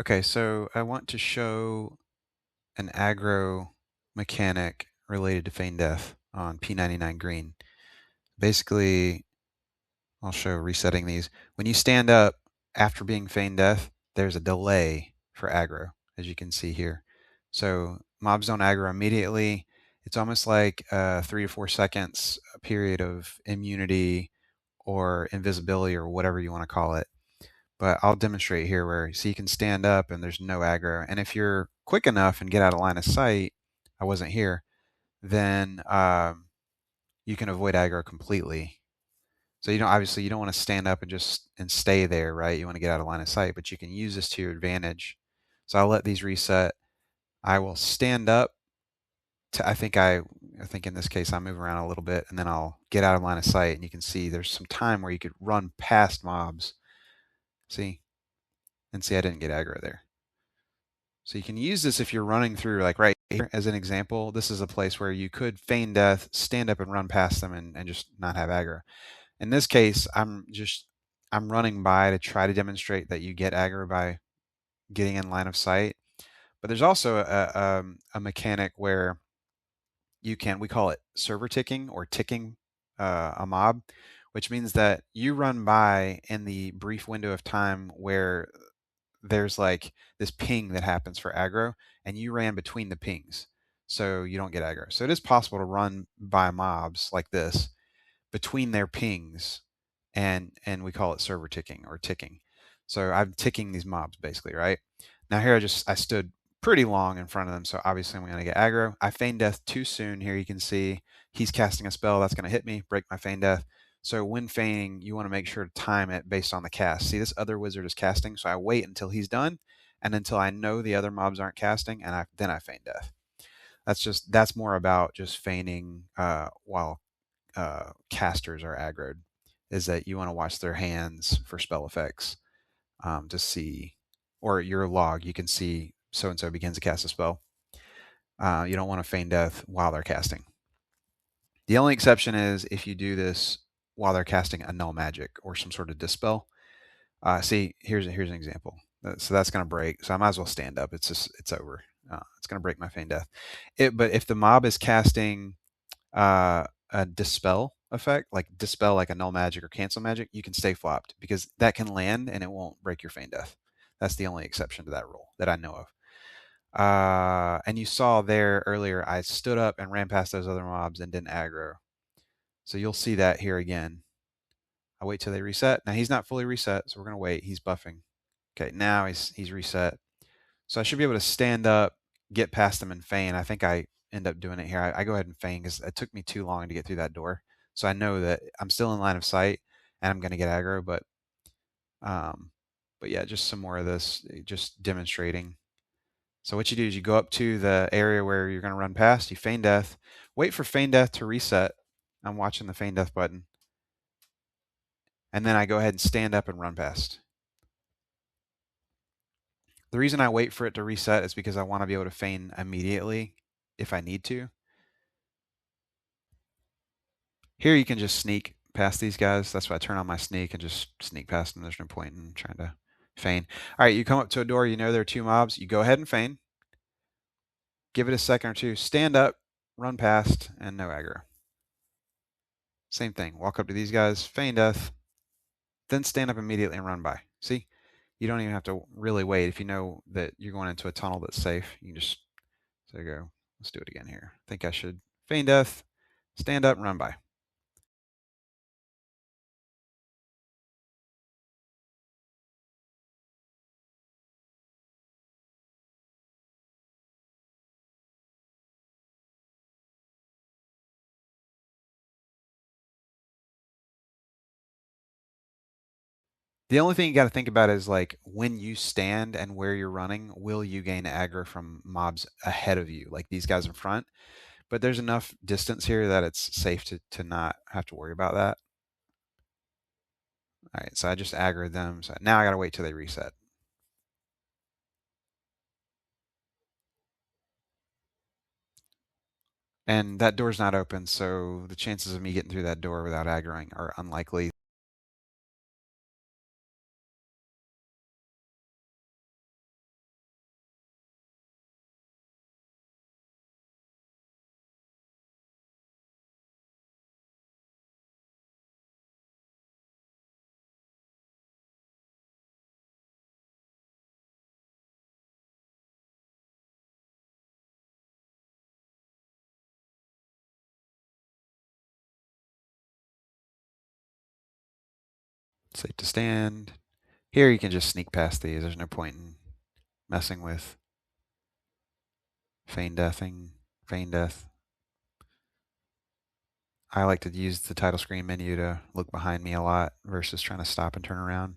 Okay, so I want to show an aggro mechanic related to Feign Death on p99 green. Basically, I'll show resetting these. When you stand up after being Feign Death, there's a delay for aggro, as you can see here. So mobs don't aggro immediately. It's almost like 3 to 4 seconds a period of immunity or invisibility or whatever you want to call it. But I'll demonstrate here where so you can stand up and there's no aggro. And if you're quick enough and get out of line of sight, I wasn't here, then you can avoid aggro completely. So you don't obviously you don't want to stand up and just stay there, right? You want to get out of line of sight, but you can use this to your advantage. So I'll let these reset. I will stand up to I think in this case I move around a little bit and then I'll get out of line of sight, and you can see there's some time where you could run past mobs. See? And see I didn't get aggro there. So you can use this if you're running through, like right here as an example. This is a place where you could feign death, stand up and run past them and just not have aggro. In this case, I'm running by to try to demonstrate that you get aggro by getting in line of sight. But there's also a mechanic where you can, we call it server ticking or ticking a mob, which means that you run by in the brief window of time where there's like this ping that happens for aggro, and you ran between the pings, so you don't get aggro. So it is possible to run by mobs like this between their pings, and we call it server ticking or ticking. So I'm ticking these mobs basically, right? Now here I stood pretty long in front of them, so obviously I'm going to get aggro. I feign death too soon. Here you can see he's casting a spell that's going to hit me, break my feign death. So when feigning, you want to make sure to time it based on the cast. See, this other wizard is casting, so I wait until he's done and until I know the other mobs aren't casting, and then I feign death. That's more about just feigning while casters are aggroed, is that you want to watch their hands for spell effects to see, or your log, you can see so-and-so begins to cast a spell. You don't want to feign death while they're casting. The only exception is if you do this while they're casting a null magic or some sort of dispel. See, here's an example. So that's going to break. So I might as well stand up. It's over. It's going to break my feign death. But if the mob is casting a dispel effect, like dispel like a null magic or cancel magic, you can stay flopped because that can land and it won't break your feign death. That's the only exception to that rule that I know of. And you saw there earlier, I stood up and ran past those other mobs and didn't aggro. So you'll see that here again. I wait till they reset. Now he's not fully reset, so we're gonna wait. He's buffing. Okay, now he's reset. So I should be able to stand up, get past them and feign. I think I end up doing it here. I go ahead and feign because it took me too long to get through that door. So I know that I'm still in line of sight and I'm going to get aggro, um, but yeah, just some more of this, just demonstrating. So what you do is you go up to the area where you're going to run past, you feign death, wait for feign death to reset. I'm watching the feign death button. And then I go ahead and stand up and run past. The reason I wait for it to reset is because I want to be able to feign immediately if I need to. Here you can just sneak past these guys. That's why I turn on my sneak and just sneak past them. There's no point in trying to feign. All right, you come up to a door. You know there are two mobs. You go ahead and feign. Give it a second or two. Stand up, run past, and no aggro. Same thing. Walk up to these guys, feign death, then stand up immediately and run by. See? You don't even have to really wait. If you know that you're going into a tunnel that's safe, you can just, there you go. Let's do it again here. I think I should feign death, stand up, and run by. The only thing you got to think about is like when you stand and where you're running, will you gain aggro from mobs ahead of you, like these guys in front? But there's enough distance here that it's safe to not have to worry about that. All right, so I just aggroed them. So now I got to wait till they reset. And that door's not open, so the chances of me getting through that door without aggroing are unlikely. Safe to stand. Here you can just sneak past these. There's no point in messing with feign death. I like to use the title screen menu to look behind me a lot versus trying to stop and turn around.